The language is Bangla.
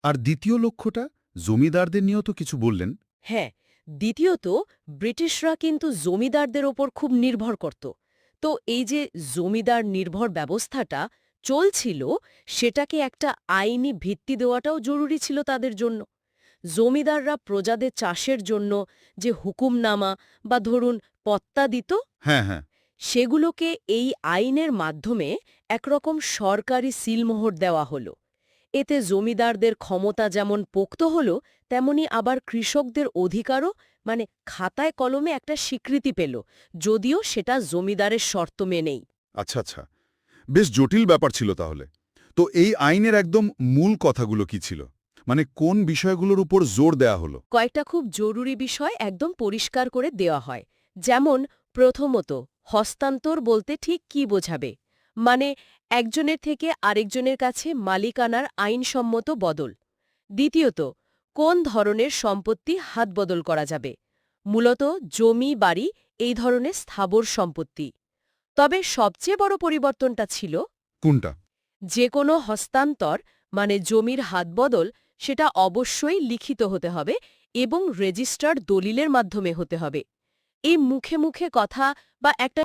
আর দ্বিতীয় লক্ষ্যটা জমিদারদের নিয়েও তো কিছু বললেন। হ্যাঁ, দ্বিতীয়ত ব্রিটিশরা কিন্তু জমিদারদের ওপর খুব নির্ভর করত। তো এই যে জমিদার নির্ভর ব্যবস্থাটা চলছিল, সেটাকে একটা আইনি ভিত্তি দেওয়াটাও জরুরি ছিল তাদের জন্য। জমিদাররা প্রজাদের চাষের জন্য যে হুকুমনামা বা ধরুন পত্তা দিত, হ্যাঁ, হ্যাঁ। সেগুলোকে এই আইনের মাধ্যমে একরকম সরকারি সিলমোহর দেওয়া হলো। এতে জমিদারদের ক্ষমতা যেমন পোক্ত হল, তেমনি আবার কৃষকদের অধিকারও মানে খাতায় কলমে একটা স্বীকৃতি পেল, যদিও সেটা জমিদারের শর্ত মেনেই। আচ্ছা, আচ্ছা। বেশ জটিল ব্যাপার ছিল তাহলে। তো এই আইনের একদম মূল কথাগুলো কি ছিল? মানে কোন বিষয়গুলোর উপর জোর দেয়া হলো? কয়েকটা খুব জরুরি বিষয় একদম পরিষ্কার করে দেওয়া হয়। যেমন প্রথমত, হস্তান্তর বলতে ঠিক কি বোঝাবে, মানে একজনের থেকে আরেকজনের কাছে মালিকানার আইনসম্মত বদল। দ্বিতীয়ত, কোন ধরনের সম্পত্তি হাতবদল করা যাবে, মূলত জমি বাড়ি এই ধরনের স্থাবর সম্পত্তি। তবে সবচেয়ে বড় পরিবর্তনটা ছিল কোনটা? যে কোনো হস্তান্তর মানে জমির হাতবদল সেটা অবশ্যই লিখিত হতে হবে এবং রেজিস্টার্ড দলিলের মাধ্যমে হতে হবে। এই মুখে মুখে কথা বা একটা